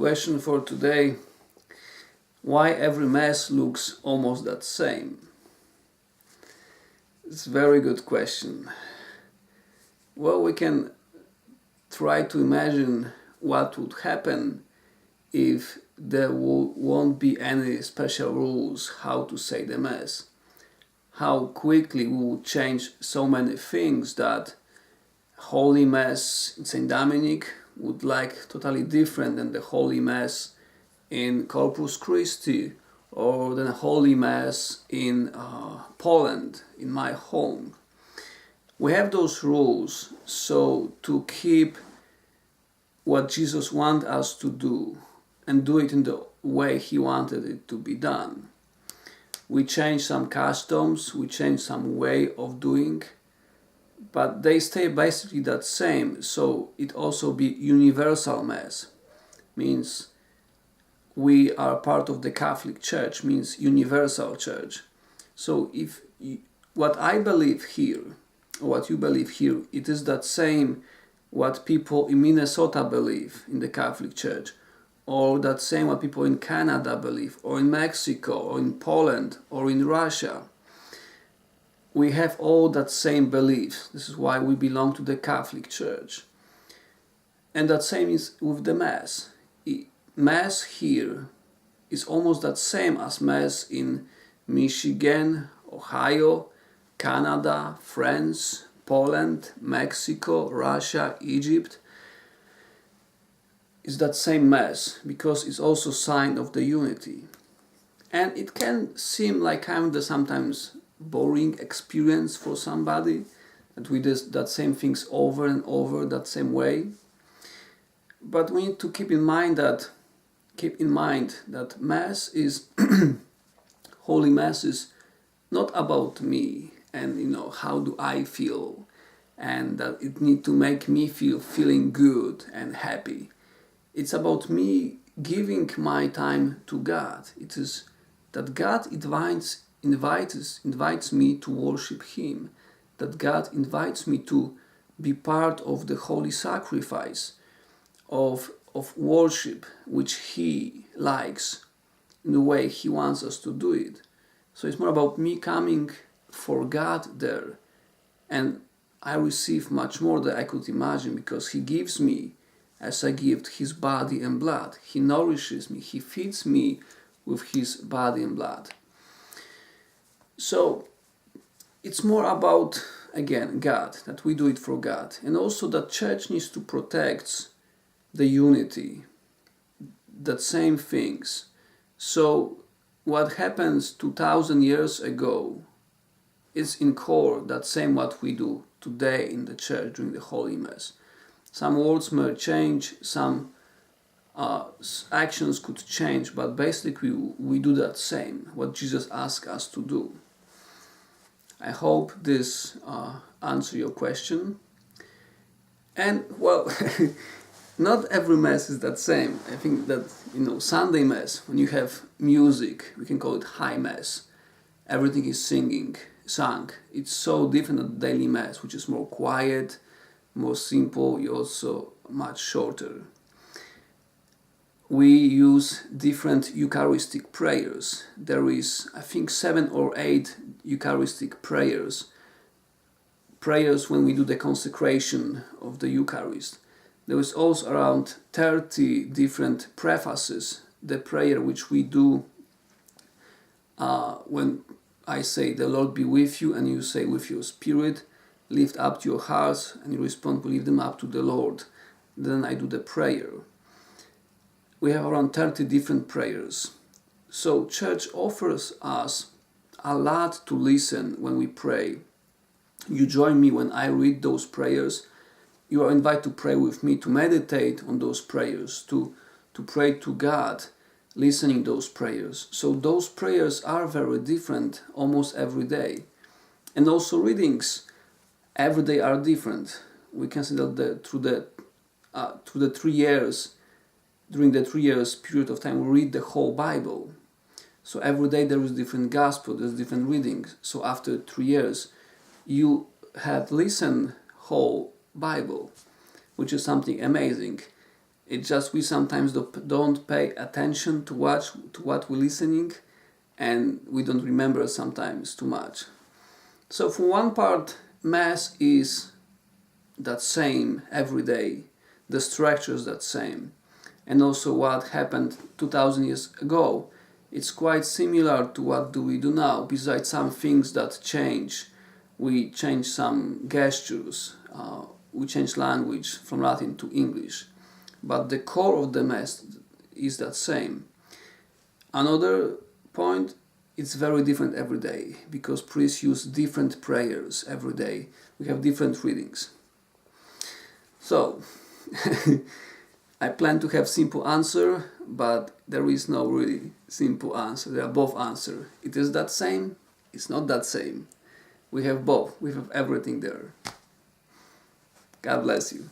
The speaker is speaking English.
Question for today: why every Mass looks almost that same? It's a very good question. Well, we can try to imagine what would happen if there won't be any special rules how to say the Mass. How quickly we would change so many things that Holy Mass in St. Dominic would like totally different than the Holy Mass in Corpus Christi or the Holy Mass in Poland, in my home. We have those rules so to keep what Jesus wants us to do and do it in the way He wanted it to be done. We change some customs, we change some way of doing, but they stay basically that same, so it also be universal Mass. Means we are part of the Catholic Church, means universal Church. So if what I believe here, what you believe here, it is that same what people in Minnesota believe in the Catholic Church, or that same what people in Canada believe, or in Mexico, or in Poland, or in Russia. We have all that same belief. This is why we belong to the Catholic Church. And that same is with the Mass. Mass here is almost that same as Mass in Michigan, Ohio, Canada, France, Poland, Mexico, Russia, Egypt. It's that same Mass because it's also a sign of the unity. And it can seem like kind of sometimes boring experience for somebody that we do that same things over and over that same way. But we need to keep in mind that Mass is Holy Mass is not about me and how do I feel, and that it need to make me feeling good and happy. It's about me giving my time to God. It is that God invites me to worship Him, that God invites me to be part of the holy sacrifice of worship which He likes in the way He wants us to do it. So it's more about me coming for God there, and I receive much more than I could imagine because He gives me as a gift His body and blood. He nourishes me, He feeds me with His body and blood. So it's more about, again, God, that we do it for God. And also that Church needs to protect the unity, that same things. So what happens 2000 years ago is in core that same what we do today in the Church during the Holy Mass. Some words may change, some actions could change, but basically we do that same, what Jesus asked us to do. I hope this answers your question. And well, not every Mass is that same. I think that, Sunday Mass, when you have music, we can call it High Mass. Everything is sung. It's so different than daily Mass, which is more quiet, more simple, also much shorter. We use different Eucharistic prayers. There is, I think, 7 or 8 Eucharistic prayers. Prayers when we do the consecration of the Eucharist. There is also around 30 different prefaces. The prayer which we do when I say, "The Lord be with you," and you say, "With your spirit, lift up your hearts," and you respond, "We lift them up to the Lord." Then I do the prayer. We have around 30 different prayers. So Church offers us a lot to listen when we pray. You join me when I read those prayers. You are invited to pray with me, to meditate on those prayers, to pray to God, listening those prayers. So those prayers are very different almost every day. And also readings every day are different. We can see that through the 3 years, during the 3 years period of time, we read the whole Bible. So every day there is different gospel, there's different readings. So after 3 years, you had listened whole Bible, which is something amazing. It's just we sometimes don't pay attention to what we're listening, and we don't remember sometimes too much. So for one part, Mass is that same every day. The structure is that same. And also what happened 2000 years ago, it's quite similar to what do we do now, besides some things that change. We change some gestures, we change language from Latin to English, but the core of the Mass is that same. Another point, it's very different every day, because priests use different prayers every day. We have different readings. So, I plan to have simple answer, but there is no really simple answer. There are both answers. It is that same, it's not that same. We have both. We have everything there. God bless you.